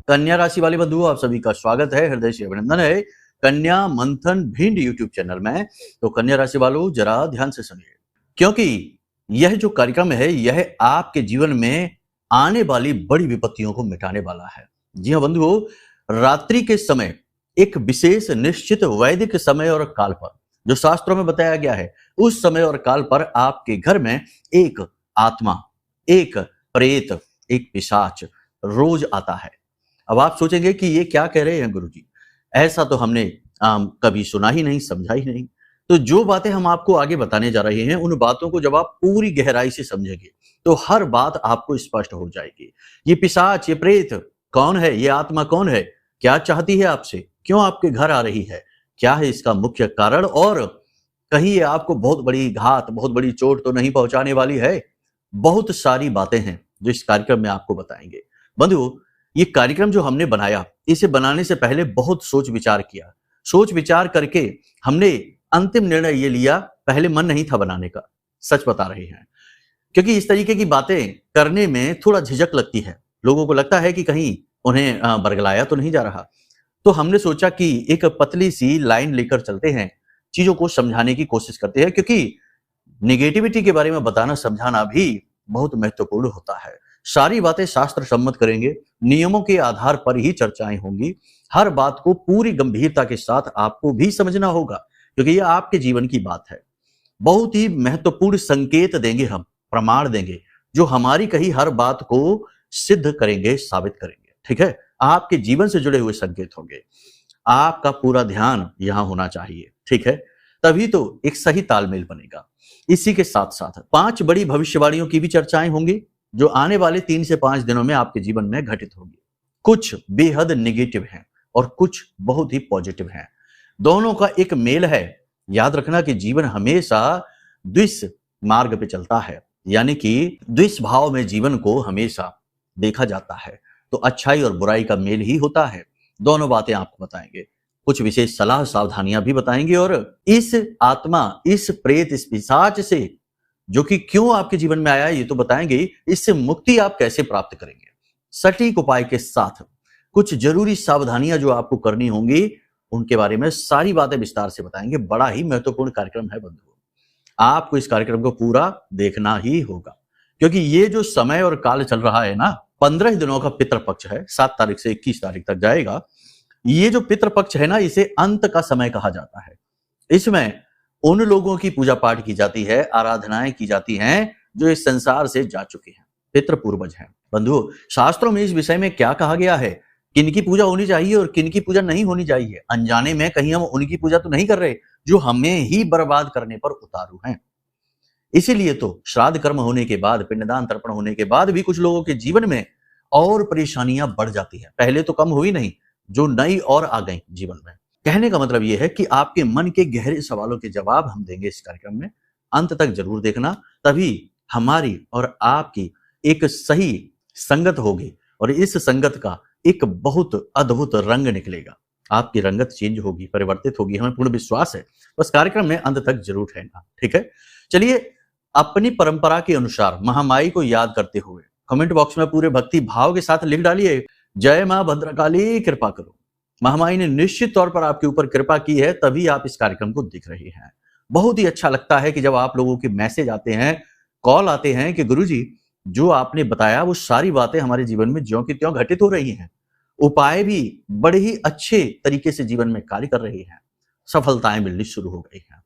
कन्या राशि वाले बंधुओं, आप सभी का स्वागत है, हृदय से अभिनंदन है कन्या मंथन भिंड यूट्यूब चैनल में। तो कन्या राशि वालों जरा ध्यान से सुनिए, क्योंकि यह जो कार्यक्रम है यह आपके जीवन में आने वाली बड़ी विपत्तियों को मिटाने वाला है। जी हाँ बंधुओं, रात्रि के समय एक विशेष निश्चित वैदिक समय और काल पर, जो शास्त्रों में बताया गया है, उस समय और काल पर आपके घर में एक आत्मा, एक प्रेत, एक पिशाच रोज आता है। अब आप सोचेंगे कि ये क्या कह रहे हैं गुरुजी, ऐसा तो हमने कभी सुना ही नहीं, समझा ही नहीं। तो जो बातें हम आपको आगे बताने जा रहे हैं, उन बातों को जब आप पूरी गहराई से समझेंगे तो हर बात आपको स्पष्ट हो जाएगी। ये पिशाच, ये प्रेत कौन है, ये आत्मा कौन है, क्या चाहती है आपसे, क्यों आपके घर आ रही है, क्या है इसका मुख्य कारण, और कहीं ये आपको बहुत बड़ी घात, बहुत बड़ी चोट तो नहीं पहुंचाने वाली है। बहुत सारी बातें हैं जो इस कार्यक्रम में आपको बताएंगे। बंधुओं, ये कार्यक्रम जो हमने बनाया, इसे बनाने से पहले बहुत सोच विचार किया। सोच विचार करके हमने अंतिम निर्णय ये लिया, पहले मन नहीं था बनाने का, सच बता रहे हैं, क्योंकि इस तरीके की बातें करने में थोड़ा झिझक लगती है। लोगों को लगता है कि कहीं उन्हें बरगलाया तो नहीं जा रहा। तो हमने सोचा कि एक पतली सी लाइन लेकर चलते हैं, चीजों को समझाने की कोशिश करते हैं, क्योंकि निगेटिविटी के बारे में बताना, समझाना भी बहुत महत्वपूर्ण होता है। सारी बातें शास्त्र सम्मत करेंगे, नियमों के आधार पर ही चर्चाएं होंगी। हर बात को पूरी गंभीरता के साथ आपको भी समझना होगा, क्योंकि यह आपके जीवन की बात है। बहुत ही महत्वपूर्ण संकेत देंगे हम, प्रमाण देंगे, जो हमारी कही हर बात को सिद्ध करेंगे, साबित करेंगे। ठीक है, आपके जीवन से जुड़े हुए संकेत होंगे। आपका पूरा ध्यान यहां होना चाहिए, ठीक है, तभी तो एक सही तालमेल बनेगा। इसी के साथ साथ 5 बड़ी भविष्यवाणियों की भी चर्चाएं होंगी, जो आने वाले 3 से 5 दिनों में आपके जीवन में घटित होगी। कुछ बेहद नेगेटिव हैं और कुछ बहुत ही पॉजिटिव हैं। दोनों का एक मेल है। याद रखना कि जीवन हमेशा द्विष मार्ग पे चलता है, यानी कि द्विष भाव में जीवन को हमेशा देखा जाता है। तो अच्छाई और बुराई का मेल ही होता है। दोनों बातें आपको बताएंगे, कुछ विशेष सलाह सावधानियां भी बताएंगे, और इस आत्मा, इस प्रेत, इस पिशाच से जो कि क्यों आपके जीवन में आया है ये तो बताएंगे, इससे मुक्ति आप कैसे प्राप्त करेंगे, सटीक उपाय के साथ कुछ जरूरी सावधानियां जो आपको करनी होंगी, उनके बारे में सारी बातें विस्तार से बताएंगे। बड़ा ही महत्वपूर्ण कार्यक्रम है बंधुओं, आपको इस कार्यक्रम को पूरा देखना ही होगा, क्योंकि ये जो समय और काल चल रहा है ना, 15 दिनों का पितृपक्ष है, 7 तारीख से 21 तारीख तक जाएगा। ये जो पितृपक्ष है ना, इसे अंत का समय कहा जाता है। इसमें उन लोगों की पूजा पाठ की जाती है, आराधनाएं की जाती हैं जो इस संसार से जा चुके हैं, पितृ पूर्वज हैं। बंधुओं, शास्त्रों में इस विषय में क्या कहा गया है, किनकी पूजा होनी चाहिए और किनकी पूजा नहीं होनी चाहिए। अनजाने में कहीं हम उनकी पूजा तो नहीं कर रहे जो हमें ही बर्बाद करने पर उतारू हैं। इसीलिए तो श्राद्ध कर्म होने के बाद, पिंडदान तर्पण होने के बाद भी कुछ लोगों के जीवन में और परेशानियां बढ़ जाती है। पहले तो कम हुई नहीं, जो नई और आ गई जीवन में। कहने का मतलब यह है कि आपके मन के गहरे सवालों के जवाब हम देंगे इस कार्यक्रम में। अंत तक जरूर देखना, तभी हमारी और आपकी एक सही संगत होगी, और इस संगत का एक बहुत अद्भुत रंग निकलेगा। आपकी रंगत चेंज होगी, परिवर्तित होगी, हमें पूर्ण विश्वास है। बस कार्यक्रम में अंत तक जरूर ठहरना, ठीक है। चलिए, अपनी परंपरा के अनुसार महामाई को याद करते हुए कमेंट बॉक्स में पूरे भक्ति भाव के साथ लिख डालिए, जय मां भद्रकाली, कृपा करो। महामाई ने निश्चित तौर पर आपके ऊपर कृपा की है, तभी आप इस कार्यक्रम को देख रहे हैं। बहुत ही अच्छा लगता है कि जब आप लोगों के मैसेज आते हैं, कॉल आते हैं कि गुरुजी जो आपने बताया वो सारी बातें हमारे जीवन में ज्यों की त्यों घटित हो रही हैं। उपाय भी बड़े ही अच्छे तरीके से जीवन में कार्य कर रही हैं, सफलताएं मिलनी शुरू हो गई हैं।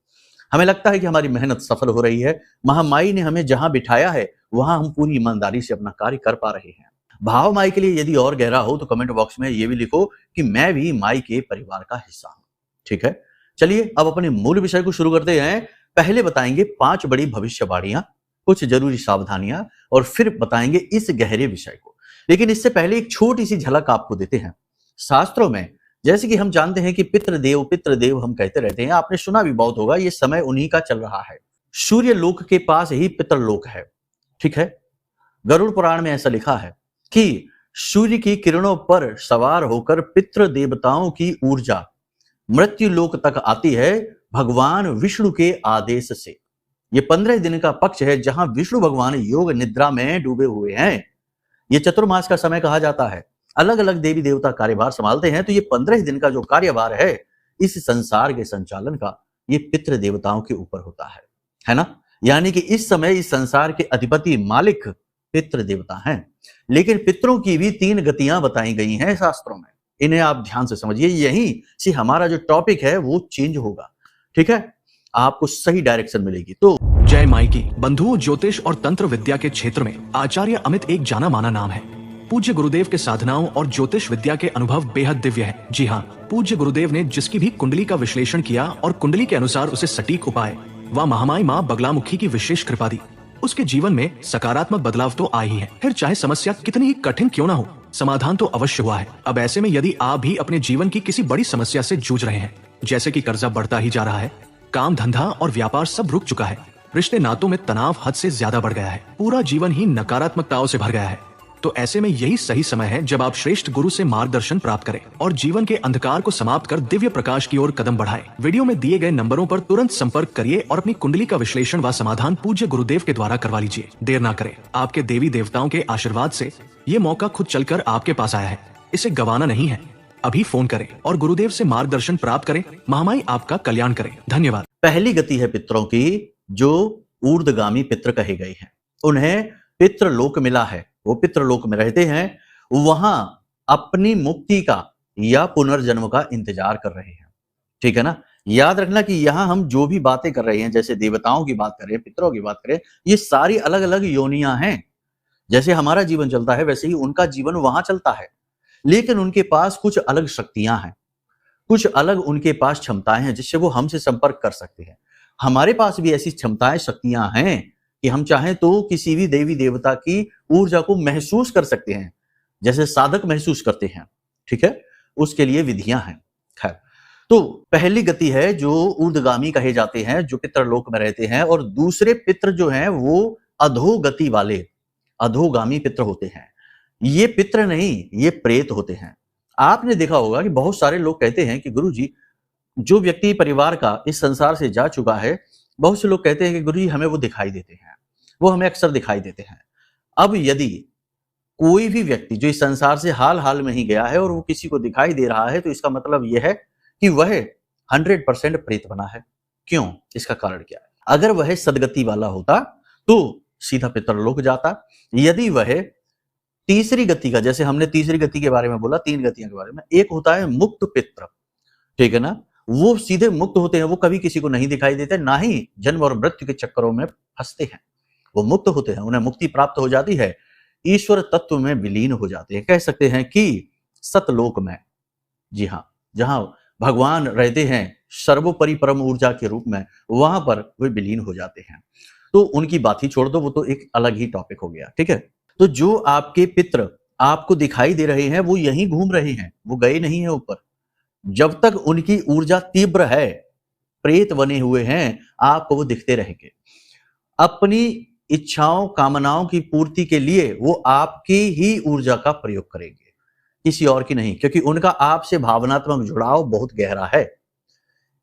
हमें लगता है कि हमारी मेहनत सफल हो रही है। महामाई ने हमें जहां बिठाया है वहां हम पूरी ईमानदारी से अपना कार्य कर पा रहे हैं। भाव माई के लिए यदि और गहरा हो तो कमेंट बॉक्स में ये भी लिखो कि मैं भी माई के परिवार का हिस्सा हूं, ठीक है। चलिए, अब अपने मूल विषय को शुरू करते हैं। पहले बताएंगे 5 बड़ी भविष्यवाणियां, कुछ जरूरी सावधानियां, और फिर बताएंगे इस गहरे विषय को। लेकिन इससे पहले एक छोटी सी झलक आपको देते हैं। शास्त्रों में, जैसे कि हम जानते हैं कि पितृदेव हम कहते रहते हैं, आपने सुना भी बहुत होगा, ये समय उन्हीं का चल रहा है। सूर्य लोक के पास ही पितृलोक है, ठीक है। गरुड़ पुराण में ऐसा लिखा है कि सूर्य की किरणों पर सवार होकर पितृ देवताओं की ऊर्जा मृत्यु लोक तक आती है भगवान विष्णु के आदेश से। ये 15 दिन का पक्ष है जहां विष्णु भगवान योग निद्रा में डूबे हुए हैं। ये चतुर्मास का समय कहा जाता है। अलग अलग देवी देवता कार्यभार संभालते हैं, तो ये 15 दिन का जो कार्यभार है इस संसार के संचालन का, ये पितृ देवताओं के ऊपर होता है ना। यानी कि इस समय इस संसार के अधिपति मालिक पितृ देवता हैं। लेकिन पितरों की भी 3 गतियां बताई गई हैं शास्त्रों में, इन्हें आप ध्यान से समझिए। यहीं से हमारा जो टॉपिक है वो चेंज होगा, ठीक है, आपको सही डायरेक्शन मिलेगी। तो जय माई की बंधुओं, ज्योतिष और तंत्र विद्या के क्षेत्र में आचार्य अमित एक जाना माना नाम है। पूज्य गुरुदेव के साधनाओं और ज्योतिष विद्या के अनुभव बेहद दिव्य है। जी हाँ, पूज्य गुरुदेव ने जिसकी भी कुंडली का विश्लेषण किया और कुंडली के अनुसार उसे सटीक उपाय व महामाई माँ बगलामुखी की विशेष कृपा दी, उसके जीवन में सकारात्मक बदलाव तो आए ही है। फिर चाहे समस्या कितनी ही कठिन क्यों ना हो, समाधान तो अवश्य हुआ है। अब ऐसे में यदि आप भी अपने जीवन की किसी बड़ी समस्या से जूझ रहे हैं, जैसे कि कर्जा बढ़ता ही जा रहा है, काम धंधा और व्यापार सब रुक चुका है, रिश्ते नातों में तनाव हद से ज्यादा बढ़ गया है, पूरा जीवन ही नकारात्मकताओं से भर गया है, तो ऐसे में यही सही समय है जब आप श्रेष्ठ गुरु से मार्गदर्शन प्राप्त करें और जीवन के अंधकार को समाप्त कर दिव्य प्रकाश की ओर कदम बढ़ाएं। वीडियो में दिए गए नंबरों पर तुरंत संपर्क करिए और अपनी कुंडली का विश्लेषण व समाधान पूज्य गुरुदेव के द्वारा करवा लीजिए। देर ना करें, आपके देवी देवताओं के आशीर्वाद से ये मौका खुद चलकर आपके पास आया है, इसे गंवाना नहीं है। अभी फोन करें और गुरुदेव से मार्गदर्शन प्राप्त करें। महामाई आपका कल्याण करें। धन्यवाद। पहली गति है पितरों की, जो ऊर्ध्वगामी पितर कहे गए हैं, उन्हें पितृलोक मिला है, वो पितृलोक में रहते हैं, वहां अपनी मुक्ति का या पुनर्जन्म का इंतजार कर रहे हैं, ठीक है ना। याद रखना कि यहां हम जो भी बातें कर रहे हैं, जैसे देवताओं की बात करें, पितरों की बात करें, ये सारी अलग अलग योनियां हैं। जैसे हमारा जीवन चलता है वैसे ही उनका जीवन वहां चलता है, लेकिन उनके पास कुछ अलग शक्तियां हैं, कुछ अलग उनके पास क्षमताएं हैं जिससे वो हमसे संपर्क कर सकते हैं। हमारे पास भी ऐसी क्षमताएं, शक्तियां हैं कि हम चाहें तो किसी भी देवी देवता की ऊर्जा को महसूस कर सकते हैं, जैसे साधक महसूस करते हैं, ठीक है, उसके लिए विधियां हैं। खैर, तो पहली गति है जो ऊर्ध्वगामी कहे जाते हैं, जो पितृलोक में रहते हैं, और दूसरे पितृ जो हैं वो अधोगति वाले अधोगामी पितृ होते हैं। ये पितृ नहीं, ये प्रेत होते हैं। आपने देखा होगा कि बहुत सारे लोग कहते हैं कि गुरुजी, जो व्यक्ति परिवार का इस संसार से जा चुका है, बहुत से लोग कहते हैं कि गुरुजी हमें वो दिखाई देते हैं, वो हमें अक्सर दिखाई देते हैं। अब यदि कोई भी व्यक्ति जो इस संसार से हाल हाल में ही गया है और वो किसी को दिखाई दे रहा है, तो इसका मतलब यह है कि वह 100% प्रेत बना है। क्यों? इसका कारण क्या है? अगर वह सदगति वाला होता तो सीधा पितरलोक जाता। यदि वह तीसरी गति का, जैसे हमने तीसरी गति के बारे में बोला, 3 गतियों के बारे में, एक होता है मुक्त पित्र, ठीक है ना, वो सीधे मुक्त होते हैं, वो कभी किसी को नहीं दिखाई देते, ना ही जन्म और मृत्यु के चक्करों में फंसते हैं, वो मुक्त होते हैं, उन्हें मुक्ति प्राप्त हो जाती है, ईश्वर तत्व में विलीन हो जाते हैं। कह सकते हैं कि सतलोक में, जी हाँ, जहां भगवान रहते हैं सर्वोपरि परम ऊर्जा के रूप में, वहां पर वे विलीन हो जाते हैं। तो उनकी बात ही छोड़ दो, वो तो एक अलग ही टॉपिक हो गया, ठीक है। तो जो आपके पितृ आपको दिखाई दे रहे हैं वो यहीं घूम रहे हैं, वो गए नहीं है ऊपर। जब तक उनकी ऊर्जा तीव्र है, प्रेत बने हुए हैं, आपको वो दिखते रहेंगे। अपनी इच्छाओं, कामनाओं की पूर्ति के लिए वो आपकी ही ऊर्जा का प्रयोग करेंगे, किसी और की नहीं, क्योंकि उनका आपसे भावनात्मक जुड़ाव बहुत गहरा है।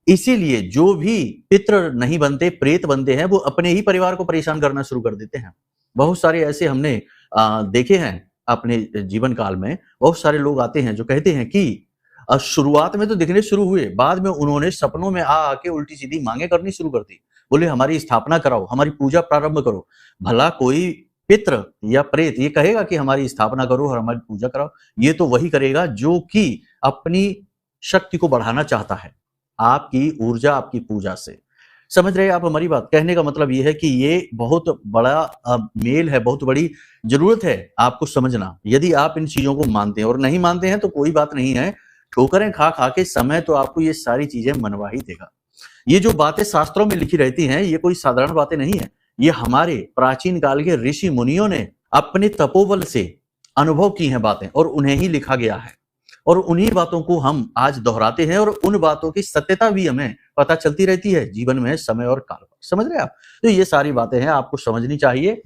इसीलिए जो भी पितृ नहीं बनते, प्रेत बनते हैं, वो अपने ही परिवार को परेशान करना शुरू कर देते हैं। बहुत सारे ऐसे हमने देखे हैं अपने जीवन काल में। बहुत सारे लोग आते हैं जो कहते हैं कि शुरुआत में तो दिखने शुरू हुए, बाद में उन्होंने सपनों में आके उल्टी सीधी मांगे करनी शुरू कर दी। बोले हमारी स्थापना कराओ, हमारी पूजा प्रारंभ करो। भला कोई पितृ या प्रेत ये कहेगा कि हमारी स्थापना करो और हमारी पूजा कराओ? ये तो वही करेगा जो कि अपनी शक्ति को बढ़ाना चाहता है, आपकी ऊर्जा, आपकी पूजा से। समझ रहे हैं आप हमारी बात? कहने का मतलब ये है कि ये बहुत बड़ा मेल है, बहुत बड़ी जरूरत है आपको समझना। यदि आप इन चीजों को मानते हैं, और नहीं मानते हैं तो कोई बात नहीं है, ठोकरें खा खा के समय तो आपको ये सारी चीजें मनवा ही देगा। ये जो बातें शास्त्रों में लिखी रहती हैं, ये कोई साधारण बातें नहीं है। ये हमारे प्राचीन काल के ऋषि मुनियों ने अपने तपोबल से अनुभव की हैं बातें, और उन्हें ही लिखा गया है, और उन्हीं बातों को हम आज दोहराते हैं, और उन बातों की सत्यता भी हमें पता चलती रहती है जीवन में, समय और काल पर। समझ रहे हैं आप? तो ये सारी बातें हैं, आपको समझनी चाहिए।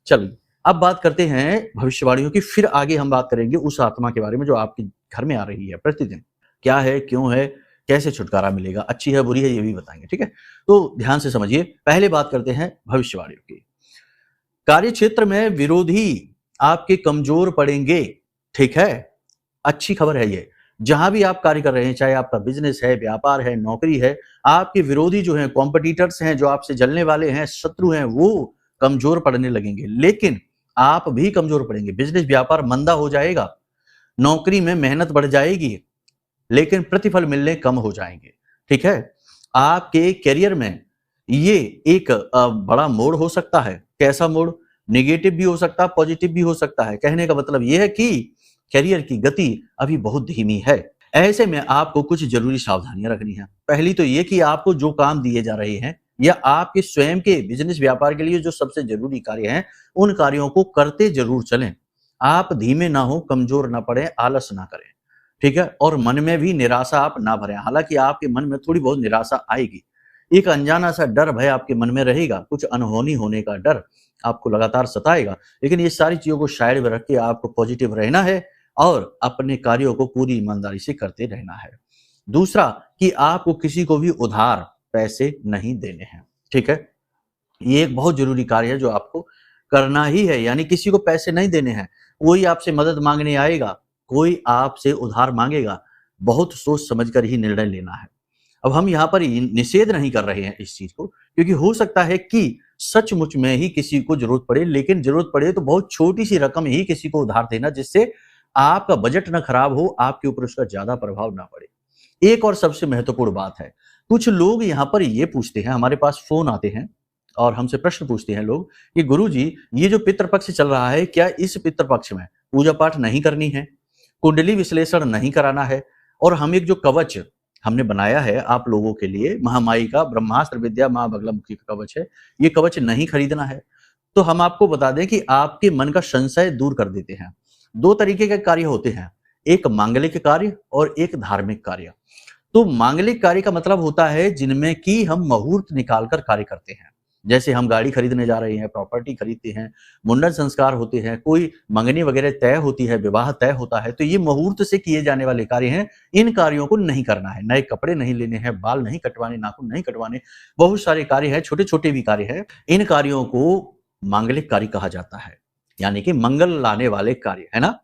चलिए अब बात करते हैं भविष्यवाणियों की। फिर आगे हम बात करेंगे उस आत्मा के बारे में जो आपके घर में आ रही है प्रतिदिन। क्या है, क्यों है, कैसे छुटकारा मिलेगा, अच्छी है बुरी है, ये भी बताएंगे, ठीक है। तो ध्यान से समझिए। पहले बात करते हैं भविष्यवाणियों की। कार्य क्षेत्र में विरोधी आपके कमजोर पड़ेंगे, ठीक है। अच्छी खबर है ये। जहां भी आप कार्य कर रहे हैं, चाहे आपका बिजनेस है, व्यापार है, नौकरी है, आपके विरोधी जो हैं, कॉम्पिटिटर्स हैं, जो आपसे जलने वाले हैं, शत्रु हैं, वो कमजोर पड़ने लगेंगे। लेकिन आप भी कमजोर पड़ेंगे। बिजनेस व्यापार मंदा हो जाएगा, नौकरी में मेहनत बढ़ जाएगी, लेकिन प्रतिफल मिलने कम हो जाएंगे। ठीक है, आपके करियर में ये एक बड़ा मोड़ हो सकता है। कैसा मोड़? नेगेटिव भी हो सकता है, पॉजिटिव भी हो सकता है। कहने का मतलब यह है कि करियर की गति अभी बहुत धीमी है। ऐसे में आपको कुछ जरूरी सावधानियां रखनी है। पहली तो ये कि आपको जो काम दिए जा रहे हैं या आपके स्वयं के बिजनेस व्यापार के लिए जो सबसे जरूरी कार्य हैं, उन कार्यों को करते जरूर चलें। आप धीमे ना हो, कमजोर ना पड़े, आलस ना करें। ठीक है, और मन में भी निराशा आप ना भरें। हालांकि आपके मन में थोड़ी बहुत निराशा आएगी, एक अनजाना सा डर भय आपके मन में रहेगा, कुछ अनहोनी होने का डर आपको लगातार सताएगा। लेकिन ये सारी चीजों को साइड में रख के आपको पॉजिटिव रहना है और अपने कार्यों को पूरी ईमानदारी से करते रहना है। दूसरा कि आपको किसी को भी उधार पैसे नहीं देने हैं। ठीक है, ये एक बहुत जरूरी कार्य है जो आपको करना ही है। यानी किसी को पैसे नहीं देने हैं। कोई आपसे मदद मांगने आएगा, कोई आपसे उधार मांगेगा, बहुत सोच समझकर ही निर्णय लेना है। अब हम यहाँ पर निषेध नहीं कर रहे हैं इस चीज को, क्योंकि हो सकता है कि सचमुच में ही किसी को जरूरत पड़े, लेकिन जरूरत पड़े तो बहुत छोटी सी रकम ही किसी को उधार देना, जिससे आपका बजट ना खराब हो, आपके ऊपर उसका ज्यादा प्रभाव ना पड़े। एक और सबसे महत्वपूर्ण बात है, कुछ लोग यहाँ पर ये पूछते हैं, हमारे पास फोन आते हैं और हमसे प्रश्न पूछते हैं लोग कि गुरुजी, ये जो पितृपक्ष चल रहा है, क्या इस पितृपक्ष में पूजा पाठ नहीं करनी है, कुंडली विश्लेषण नहीं कराना है, और हम एक जो कवच हमने बनाया है आप लोगों के लिए, महामाई का ब्रह्मास्त्र विद्या मां बगलामुखी का कवच है, ये कवच नहीं खरीदना है? तो हम आपको बता दें कि आपके मन का संशय दूर कर देते हैं। दो तरीके के कार्य होते हैं, एक मांगलिक कार्य और एक धार्मिक कार्य। तो मांगलिक कार्य का मतलब होता है जिनमें कि हम मुहूर्त निकालकर कार्य करते हैं। जैसे हम गाड़ी खरीदने जा रहे हैं, प्रॉपर्टी खरीदते हैं, मुंडन संस्कार होते हैं, कोई मंगनी वगैरह तय होती है, विवाह तय होता है, तो ये मुहूर्त से किए जाने वाले कार्य हैं। इन कार्यों को नहीं करना है। नए कपड़े नहीं लेने हैं, बाल नहीं कटवाने, नाखून नहीं कटवाने, बहुत सारे कार्य हैं, छोटे छोटे भी कार्य हैं। इन कार्यों को मांगलिक कार्य कहा जाता है, यानी कि मंगल लाने वाले कार्य, है ना।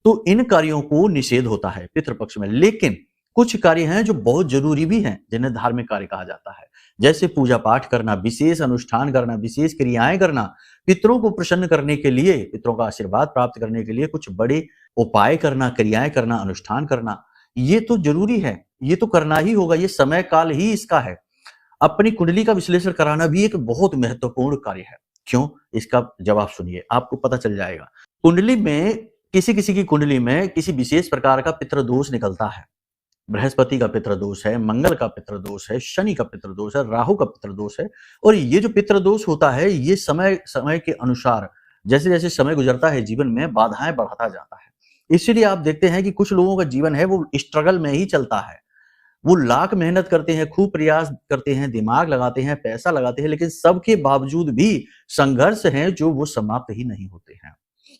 तो इन कार्यों को निषेध होता है पितृपक्ष में। लेकिन कुछ कार्य हैं जो बहुत जरूरी भी हैं, जिन्हें धार्मिक कार्य कहा जाता है। जैसे पूजा पाठ करना, विशेष अनुष्ठान करना, विशेष क्रियाएं करना, पितरों को प्रसन्न करने के लिए, पितरों का आशीर्वाद प्राप्त करने के लिए कुछ बड़े उपाय करना, क्रियाएं करना, अनुष्ठान करना, ये तो जरूरी है, ये तो करना ही होगा, ये समय काल ही इसका है। अपनी कुंडली का विश्लेषण कराना भी एक बहुत महत्वपूर्ण कार्य है। क्यों? इसका जवाब सुनिए, आपको पता चल जाएगा। कुंडली में किसी किसी की कुंडली में किसी विशेष प्रकार का पितृदोष निकलता है। बृहस्पति का पितृदोष है, मंगल का पितृदोष है, शनि का पितृदोष है, राहु का पितृदोष है। और ये जो पितृदोष होता है, ये समय समय के अनुसार जैसे जैसे समय गुजरता है जीवन में बाधाएं बढ़ाता जाता है। इसीलिए आप देखते हैं कि कुछ लोगों का जीवन है वो स्ट्रगल में ही चलता है। वो लाख मेहनत करते हैं, खूब प्रयास करते हैं, दिमाग लगाते हैं, पैसा लगाते हैं, लेकिन सबके बावजूद भी संघर्ष हैं जो वो समाप्त ही नहीं होते हैं।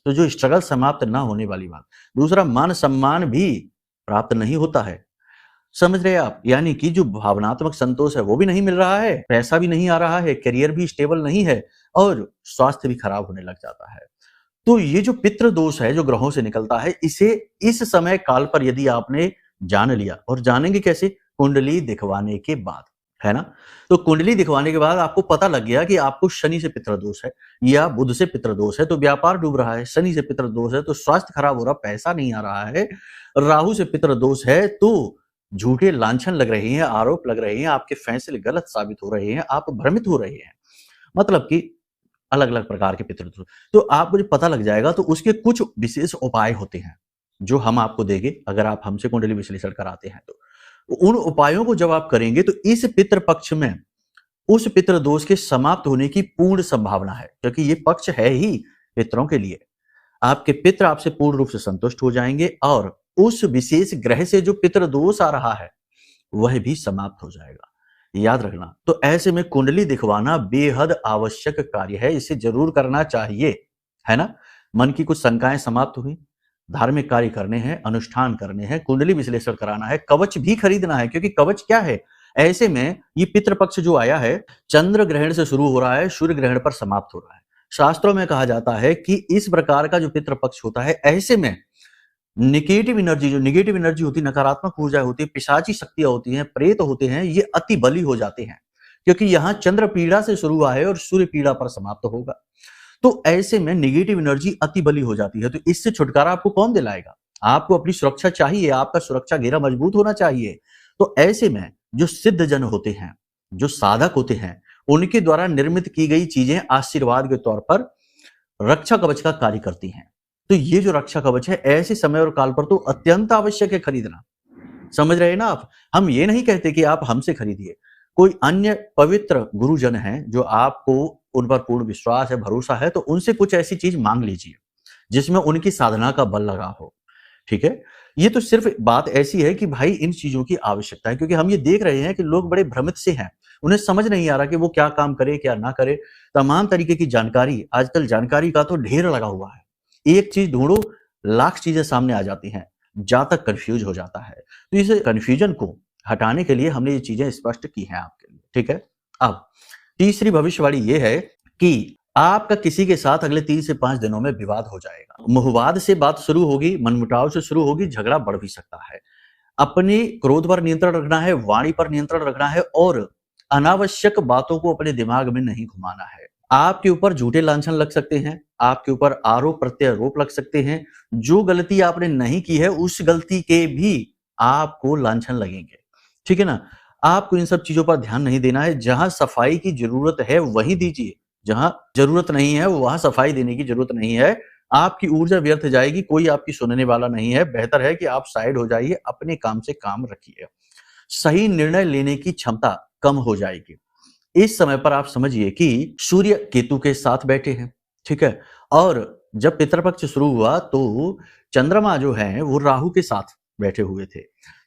तो जो स्ट्रगल समाप्त ना होने वाली बात। दूसरा, मान सम्मान भी प्राप्त नहीं होता है। समझ रहे हैं आप? यानी कि जो भावनात्मक संतोष है वो भी नहीं मिल रहा है, पैसा भी नहीं आ रहा है, करियर भी स्टेबल नहीं है और स्वास्थ्य भी खराब होने लग जाता है। तो ये जो पितृ दोष है जो ग्रहों से निकलता है, इसे इस समय काल पर यदि आपने जान लिया, और जानेंगे कैसे? कुंडली दिखवाने के बाद, है ना। तो कुंडली दिखवाने के बाद आपको पता लग गया कि आपको शनि से पितृ दोष है या बुध से पितृ दोष है, तो व्यापार डूब रहा है। शनि से पितृ दोष है तो स्वास्थ्य खराब हो रहा, पैसा नहीं आ रहा है। राहु से पितृ दोष है तो झूठे लांछन लग रहे हैं, आरोप लग रहे हैं, आपके फैसले गलत साबित हो रहे हैं, आप भ्रमित हो रहे हैं, मतलब कि अलग अलग प्रकार के पितृदोष। तो आपको जब पता लग जाएगा तो उसके कुछ विशेष उपाय होते हैं जो हम आपको देंगे अगर आप हमसे कुंडली विश्लेषण कराते हैं। तो उन उपायों को जब आप करेंगे तो इस पितृ पक्ष में उस पितृ दोष के समाप्त होने की पूर्ण संभावना है, क्योंकि ये पक्ष है ही पितरों के लिए। आपके पितृ आपसे पूर्ण रूप से संतुष्ट हो जाएंगे और उस विशेष ग्रह से जो पितृ दोष आ रहा है वह भी समाप्त हो जाएगा, याद रखना। तो ऐसे में कुंडली दिखवाना बेहद आवश्यक कार्य है, इसे जरूर करना चाहिए, है ना। मन की कुछ शंकाएं समाप्त हुई, धार्मिक कार्य करने हैं, अनुष्ठान करने हैं, कुंडली विश्लेषण कराना है, कवच भी खरीदना है, क्योंकि कवच क्या है, ऐसे में ये पितृपक्ष जो आया है चंद्र ग्रहण से शुरू हो रहा है, सूर्य ग्रहण पर समाप्त हो रहा है। शास्त्रों में कहा जाता है कि इस प्रकार का जो पितृपक्ष होता है, ऐसे में नेगेटिव एनर्जी, जो नेगेटिव एनर्जी होती है, नकारात्मक ऊर्जा होती है, पिशाची शक्तियां होती हैं, प्रेत होते हैं, ये अति बली हो जाते हैं, क्योंकि यहाँ चंद्र पीड़ा से शुरू हुआ है और सूर्य पीड़ा पर समाप्त होगा। तो ऐसे में नेगेटिव एनर्जी अति बली हो जाती है। तो इससे छुटकारा आपको कौन दिलाएगा? आपको अपनी सुरक्षा चाहिए, आपका सुरक्षा घेरा मजबूत होना चाहिए। तो ऐसे में जो सिद्ध जन होते हैं, जो साधक होते हैं, उनके द्वारा निर्मित की गई चीजें आशीर्वाद के तौर पर रक्षा कवच का कार्य करती हैं। तो ये जो रक्षा कवच है, ऐसे समय और काल पर तो अत्यंत आवश्यक है खरीदना। समझ रहे हैं ना आप? हम ये नहीं कहते कि आप हमसे खरीदिए। कोई अन्य पवित्र गुरुजन हैं जो आपको उन पर पूर्ण विश्वास है, भरोसा है, तो उनसे कुछ ऐसी चीज मांग लीजिए जिसमें उनकी साधना का बल लगा हो। ठीक है? ये तो सिर्फ बात ऐसी है कि भाई इन चीजों की आवश्यकता है, क्योंकि हम ये देख रहे हैं कि लोग बड़े भ्रमित से हैं। उन्हें समझ नहीं आ रहा कि वो क्या काम करे, क्या ना करे। तमाम तरीके की जानकारी, आजकल जानकारी का तो ढेर लगा हुआ है। एक चीज ढूंढो, लाख चीजें सामने आ जाती हैं, जातक कंफ्यूज हो जाता है। तो इस कंफ्यूजन को हटाने के लिए हमने ये चीजें स्पष्ट की हैं आपके लिए। ठीक है? अब तीसरी भविष्यवाणी ये है कि आपका किसी के साथ अगले 3 से 5 दिनों में विवाद हो जाएगा। मुहवाद से बात शुरू होगी, मनमुटाव से शुरू होगी, झगड़ा बढ़ भी सकता है। अपने क्रोध पर नियंत्रण रखना है, वाणी पर नियंत्रण रखना है और अनावश्यक बातों को अपने दिमाग में नहीं घुमाना है। आपके ऊपर झूठे लांछन लग सकते हैं, आपके ऊपर आरोप प्रत्यारोप लग सकते हैं। जो गलती आपने नहीं की है, उस गलती के भी आपको लांछन लगेंगे। ठीक है ना? आपको इन सब चीजों पर ध्यान नहीं देना है। जहां सफाई की जरूरत है वही दीजिए, जहां जरूरत नहीं है वहां सफाई देने की जरूरत नहीं है। आपकी ऊर्जा व्यर्थ जाएगी, कोई आपकी सुनने वाला नहीं है। बेहतर है कि आप साइड हो जाइए, अपने काम से काम रखिए। सही निर्णय लेने की क्षमता कम हो जाएगी। इस समय पर आप समझिए कि सूर्य केतु के साथ बैठे हैं। ठीक है? और जब पितृपक्ष शुरू हुआ तो चंद्रमा जो है वो राहु के साथ बैठे हुए थे।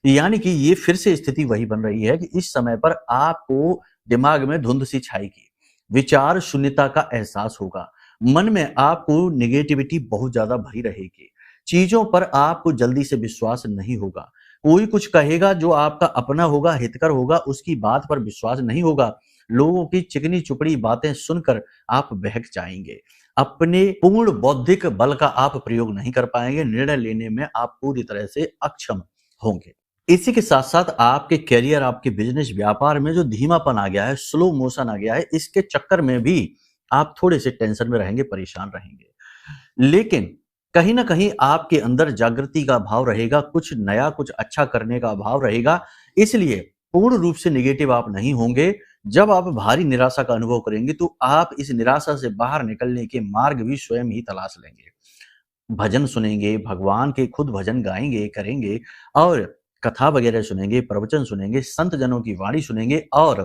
यानी कि ये फिर से स्थिति वही बन रही है कि इस समय पर आपको दिमाग में धुंध सी छाएगी, विचार शून्यता का एहसास होगा, मन में आपको नेगेटिविटी बहुत ज्यादा भरी रहेगी, चीजों पर आपको जल्दी से विश्वास नहीं होगा। कोई कुछ कहेगा जो आपका अपना होगा, हितकर होगा, उसकी बात पर विश्वास नहीं होगा। लोगों की चिकनी चुपड़ी बातें सुनकर आप बहक जाएंगे। अपने पूर्ण बौद्धिक बल का आप प्रयोग नहीं कर पाएंगे। निर्णय लेने में आप पूरी तरह से अक्षम होंगे। इसी के साथ साथ आपके करियर, आपके बिजनेस, व्यापार में जो धीमापन आ गया है, स्लो मोशन आ गया है, इसके चक्कर में भी आप थोड़े से टेंशन में रहेंगे, परेशान रहेंगे। लेकिन कहीं ना कहीं आपके अंदर जागृति का भाव रहेगा, कुछ नया, कुछ अच्छा करने का भाव रहेगा। इसलिए पूर्ण रूप से नेगेटिव आप नहीं होंगे। जब आप भारी निराशा का अनुभव करेंगे तो आप इस निराशा से बाहर निकलने के मार्ग भी स्वयं ही तलाश लेंगे। भजन सुनेंगे, भगवान के खुद भजन गाएंगे, करेंगे और कथा वगैरह सुनेंगे, प्रवचन सुनेंगे, संत जनों की वाणी सुनेंगे और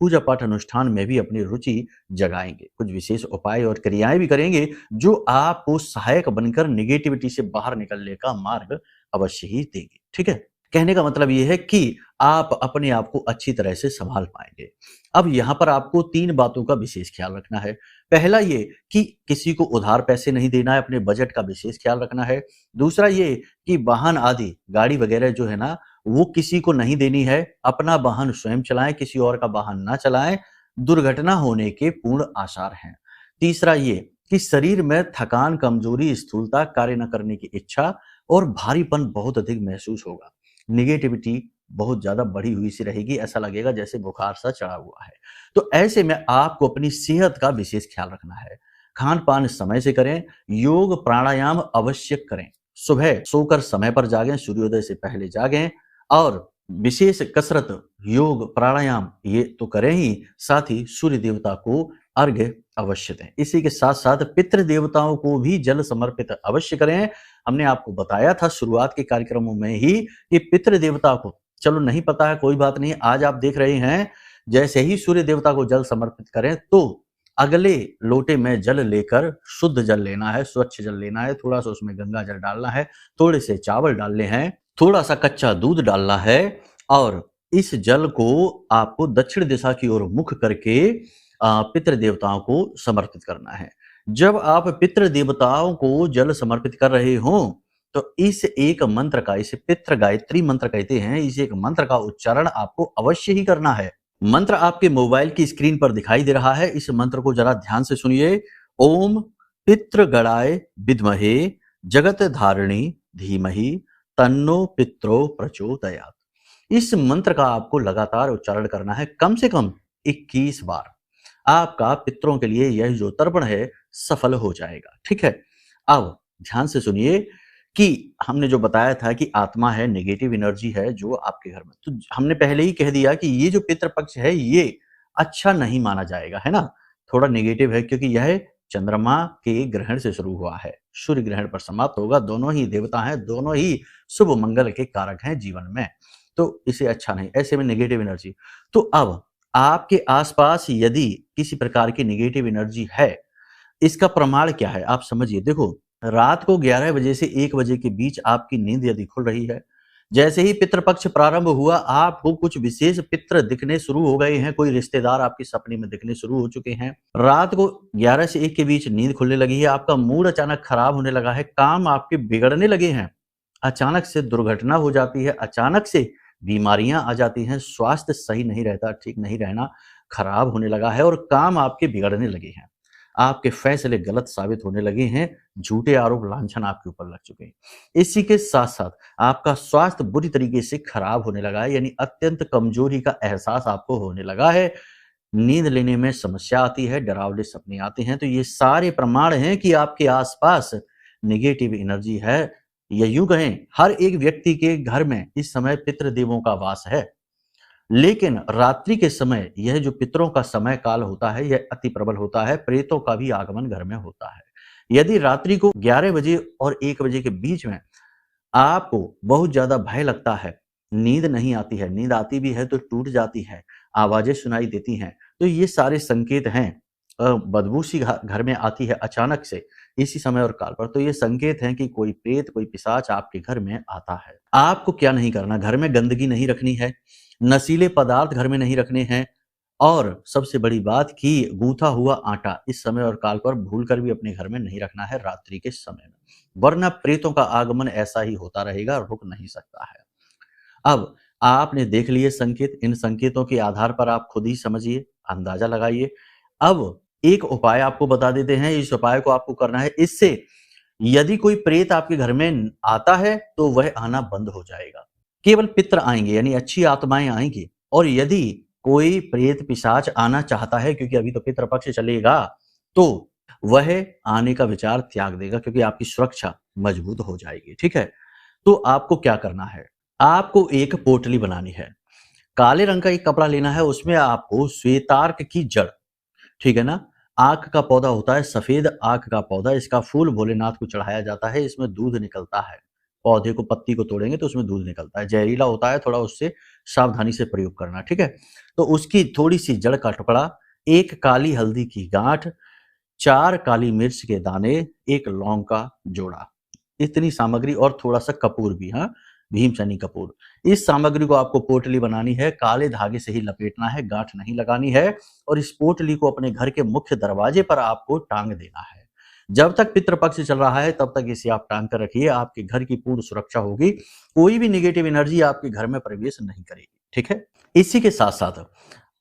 पूजा पाठ अनुष्ठान में भी अपनी रुचि जगाएंगे। कुछ विशेष उपाय और क्रियाएं भी करेंगे जो आपको सहायक बनकर नेगेटिविटी से बाहर निकलने का मार्ग अवश्य ही देंगे। ठीक है? कहने का मतलब यह है कि आप अपने आप को अच्छी तरह से संभाल पाएंगे। अब यहाँ पर आपको 3 बातों का विशेष ख्याल रखना है। पहला ये कि किसी को उधार पैसे नहीं देना है, अपने बजट का विशेष ख्याल रखना है। दूसरा ये कि वाहन आदि, गाड़ी वगैरह जो है ना, वो किसी को नहीं देनी है। अपना वाहन स्वयं चलाएं, किसी और का वाहन ना चलाएं। दुर्घटना होने के पूर्ण आसार हैं। तीसरा ये कि शरीर में थकान, कमजोरी, स्थूलता, कार्य न करने की इच्छा और भारीपन बहुत अधिक महसूस होगा। नेगेटिविटी बहुत ज्यादा बढ़ी हुई सी रहेगी, ऐसा लगेगा जैसे बुखार सा चढ़ा हुआ है। तो ऐसे में आपको अपनी सेहत का विशेष ख्याल रखना है। खान पान समय से करें, योग प्राणायाम अवश्य करें, सुबह सोकर समय पर जागें, सूर्योदय से पहले जागें और विशेष कसरत, योग, प्राणायाम ये तो करें ही, साथ ही सूर्य देवता को अर्घ्य अवश्य दें। इसी के साथ साथ पितृ देवताओं को भी जल समर्पित अवश्य करें। हमने आपको बताया था शुरुआत के कार्यक्रमों में ही कि पितृ देवता को, चलो नहीं पता है कोई बात नहीं, आज आप देख रहे हैं, जैसे ही सूर्य देवता को जल समर्पित करें तो अगले लोटे में जल लेकर शुद्ध जल लेना है, स्वच्छ जल लेना है, थोड़ा सा उसमें गंगा जल डालना है, थोड़े से चावल डालने हैं, थोड़ा सा कच्चा दूध डालना है और इस जल को आपको दक्षिण दिशा की ओर मुख करके पितृ देवताओं को समर्पित करना है। जब आप पितृ देवताओं को जल समर्पित कर रहे हो तो इस एक मंत्र का, इसे पितृ गायत्री मंत्र कहते हैं, इस एक मंत्र का उच्चारण आपको अवश्य ही करना है। मंत्र आपके मोबाइल की स्क्रीन पर दिखाई दे रहा है। इस मंत्र को जरा ध्यान से सुनिए। ओम पितृगणाय विद्महे जगत धारिणी धीमहि तन्नो पित्रो प्रचोदयात्। इस मंत्र का आपको लगातार उच्चारण करना है, कम से कम 21 बार। आपका पितरों के लिए यह जो तर्पण है सफल हो जाएगा। ठीक है, अब ध्यान से सुनिए कि हमने जो बताया था कि आत्मा है, नेगेटिव एनर्जी है जो आपके घर में, तो हमने पहले ही कह दिया कि ये जो पितृपक्ष है ये अच्छा नहीं माना जाएगा, है ना, थोड़ा नेगेटिव है, क्योंकि यह चंद्रमा के ग्रहण से शुरू हुआ है, सूर्य ग्रहण पर समाप्त होगा। दोनों ही देवता हैं, दोनों ही शुभ मंगल के कारक हैं जीवन में, तो इसे अच्छा नहीं, ऐसे में नेगेटिव एनर्जी। तो अब आपके आसपास यदि किसी प्रकार की नेगेटिव एनर्जी है, इसका प्रमाण क्या है आप समझिए। देखो, रात को 11 बजे से 1 बजे के बीच आपकी नींद यदि खुल रही है, जैसे ही पितृपक्ष प्रारंभ हुआ आपको कुछ विशेष पितृ दिखने शुरू हो गए हैं, कोई रिश्तेदार आपके सपने में दिखने शुरू हो चुके हैं, रात को 11 से 1 के बीच नींद खुलने लगी है, आपका मूड अचानक खराब होने लगा है, काम आपके बिगड़ने लगे हैं, अचानक से दुर्घटना हो जाती है, अचानक से बीमारियां आ जाती हैं, स्वास्थ्य सही नहीं रहता, ठीक नहीं रहना, खराब होने लगा है और काम आपके बिगड़ने लगे हैं, आपके फैसले गलत साबित होने लगे हैं, झूठे आरोप लांछन आपके ऊपर लग चुके हैं। इसी के साथ साथ आपका स्वास्थ्य बुरी तरीके से खराब होने लगा है, यानी अत्यंत कमजोरी का एहसास आपको होने लगा है, नींद लेने में समस्या आती है, डरावने सपने आते हैं। तो ये सारे प्रमाण हैं कि आपके आसपास नेगेटिव एनर्जी है, या यूं कहें हर एक व्यक्ति के घर में इस समय पितृदेवों का वास है। लेकिन रात्रि के समय यह जो पितरों का समय काल होता है यह अति प्रबल होता है, प्रेतों का भी आगमन घर में होता है। यदि रात्रि को 11 बजे और 1 बजे के बीच में आपको बहुत ज्यादा भय लगता है, नींद नहीं आती है, नींद आती भी है तो टूट जाती है, आवाजें सुनाई देती हैं, तो ये सारे संकेत हैं। बदबू सी घर में आती है अचानक से इसी समय और काल पर, तो ये संकेत हैं कि कोई प्रेत, कोई पिशाच आपके घर में आता है। आपको क्या नहीं करना, घर में गंदगी नहीं रखनी है, नशीले पदार्थ घर में नहीं रखने हैं, और सबसे बड़ी बात कि गूथा हुआ आटा इस समय और काल पर भूलकर भी अपने घर में नहीं रखना है रात्रि के समय में, वरना प्रेतों का आगमन ऐसा ही होता रहेगा, रुक नहीं सकता है। अब आपने देख लिए संकेत, इन संकेतों के आधार पर आप खुद ही समझिए, अंदाजा लगाइए। अब एक उपाय आपको बता देते हैं, इस उपाय को आपको करना है, इससे यदि कोई प्रेत आपके घर में आता है तो वह आना बंद हो जाएगा, केवल पितृ आएंगे यानी अच्छी आत्माएं आएंगी। और यदि कोई प्रेत पिशाच आना चाहता है, क्योंकि अभी तो पितृपक्ष चलेगा, तो वह आने का विचार त्याग देगा, क्योंकि आपकी सुरक्षा मजबूत हो जाएगी। ठीक है, तो आपको क्या करना है, आपको एक पोटली बनानी है, काले रंग का एक कपड़ा लेना है, उसमें आपको श्वेतार्क की जड़, ठीक है ना, आक का पौधा होता है, सफेद आक का पौधा, इसका फूल भोलेनाथ को चढ़ाया जाता है, इसमें दूध निकलता है, पौधे को, पत्ती को तोड़ेंगे तो उसमें दूध निकलता है, जहरीला होता है, थोड़ा उससे सावधानी से प्रयोग करना। ठीक है, तो उसकी थोड़ी सी जड़ का टुकड़ा, एक काली हल्दी की गांठ, 4 काली मिर्च के दाने, एक लौंग का जोड़ा, इतनी सामग्री, और थोड़ा सा कपूर भी, हाँ, भीमचनी कपूर। इस सामग्री को आपको पोटली बनानी है, काले धागे से ही लपेटना है, गांठ नहीं लगानी है, और इस पोटली को अपने घर के मुख्य दरवाजे पर आपको टांग देना है। जब तक पितृपक्ष चल रहा है तब तक इसे आप टांग कर रखिए, आपके घर की पूर्ण सुरक्षा होगी, कोई भी नेगेटिव एनर्जी आपके घर में प्रवेश नहीं करेगी। ठीक है, इसी के साथ साथ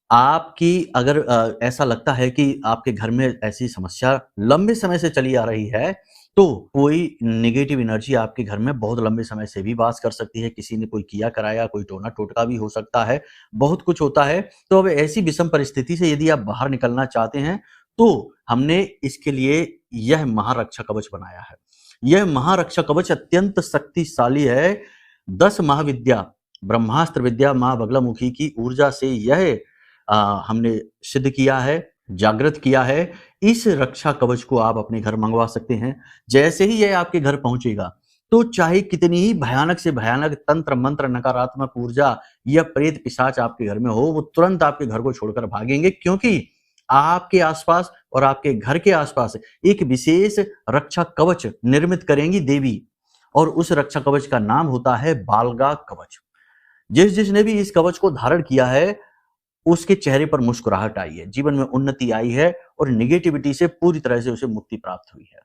आपकी अगर ऐसा लगता है कि आपके घर में ऐसी समस्या लंबे समय से चली आ रही है, तो कोई नेगेटिव एनर्जी आपके घर में बहुत लंबे समय से भी वास कर सकती है, किसी ने कोई किया कराया, कोई टोना टोटका भी हो सकता है, बहुत कुछ होता है। तो अब ऐसी विषम परिस्थिति से यदि आप बाहर निकलना चाहते हैं, तो हमने इसके लिए यह महारक्षा कवच बनाया है। यह महारक्षा कवच अत्यंत शक्तिशाली है। 10 महाविद्या, ब्रह्मास्त्र विद्या मां बगलामुखी की ऊर्जा से यह हमने सिद्ध किया है, जागृत किया है। इस रक्षा कवच को आप अपने घर मंगवा सकते हैं। जैसे ही यह आपके घर पहुंचेगा, तो चाहे कितनी ही भयानक से भयानक तंत्र मंत्र, नकारात्मक ऊर्जा या प्रेत पिशाच आपके घर में हो, वो तुरंत आपके घर को छोड़कर भागेंगे, क्योंकि आपके आसपास और आपके घर के आसपास एक विशेष रक्षा कवच निर्मित करेंगी देवी, और उस रक्षा कवच का नाम होता है बालगा कवच। जिसने भी इस कवच को धारण किया है, उसके चेहरे पर मुस्कुराहट आई है, जीवन में उन्नति आई है, और नेगेटिविटी से पूरी तरह से उसे मुक्ति प्राप्त हुई है।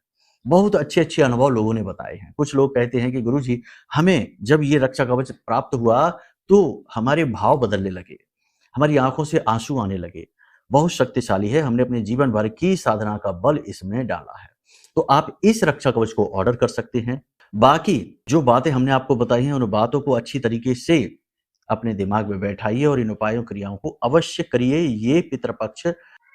बहुत अच्छे अच्छे अनुभव लोगों ने बताए हैं। कुछ लोग कहते हैं कि गुरुजी, हमें जब ये रक्षा कवच प्राप्त हुआ तो हमारे भाव बदलने लगे, हमारी आंखों से आंसू आने लगे, बहुत शक्तिशाली है, हमने अपने जीवन भर की साधना का बल इसमें डाला है। तो आप इस रक्षा कवच को ऑर्डर कर सकते हैं। बाकी जो बातें हमने आपको बताई हैं, उन बातों को अच्छी तरीके से अपने दिमाग में बैठाइए और इन उपायों क्रियाओं को अवश्य करिए। ये पितृपक्ष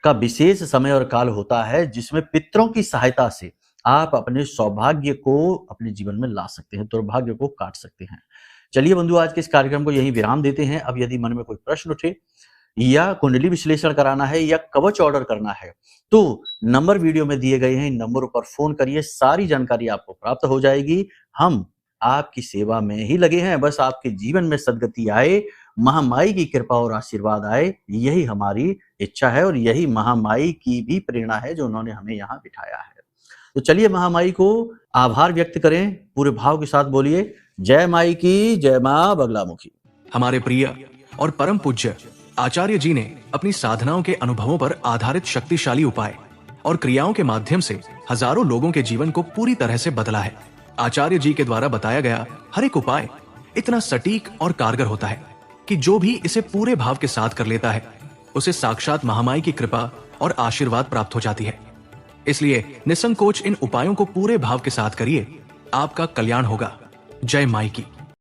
का विशेष समय और काल होता है जिसमें पितरों की सहायता से आप अपने सौभाग्य को अपने जीवन में ला सकते हैं, दुर्भाग्य को काट सकते हैं। चलिए बंधु, आज के इस कार्यक्रम को यहीं विराम देते हैं। अब यदि मन में कोई प्रश्न उठे या कुंडली विश्लेषण कराना है या कवच ऑर्डर करना है तो नंबर वीडियो में दिए गए हैं, इन नंबरों पर फोन करिए, सारी जानकारी आपको प्राप्त हो जाएगी। हम आपकी सेवा में ही लगे हैं, बस आपके जीवन में सद्गति आए, महामाई की कृपा और आशीर्वाद आए, यही हमारी इच्छा है और यही महामाई की भी प्रेरणा है जो उन्होंने हमें यहाँ बिठाया है। तो चलिए महामाई को आभार व्यक्त करें, पूरे भाव के साथ बोलिए, जय माई की, जय मां बगलामुखी। हमारे प्रिय और परम पूज्य आचार्य जी ने अपनी साधनाओं के अनुभवों पर आधारित शक्तिशाली उपाय और क्रियाओं के माध्यम से हजारों लोगों के जीवन को पूरी तरह से बदला है। आचार्य जी के द्वारा बताया गया हर एक उपाय इतना सटीक और कारगर होता है कि जो भी इसे पूरे भाव के साथ कर लेता है उसे साक्षात महामाई की कृपा और आशीर्वाद प्राप्त हो जाती है। इसलिए निसंकोच इन उपायों को पूरे भाव के साथ करिए, आपका कल्याण होगा। जय माई की।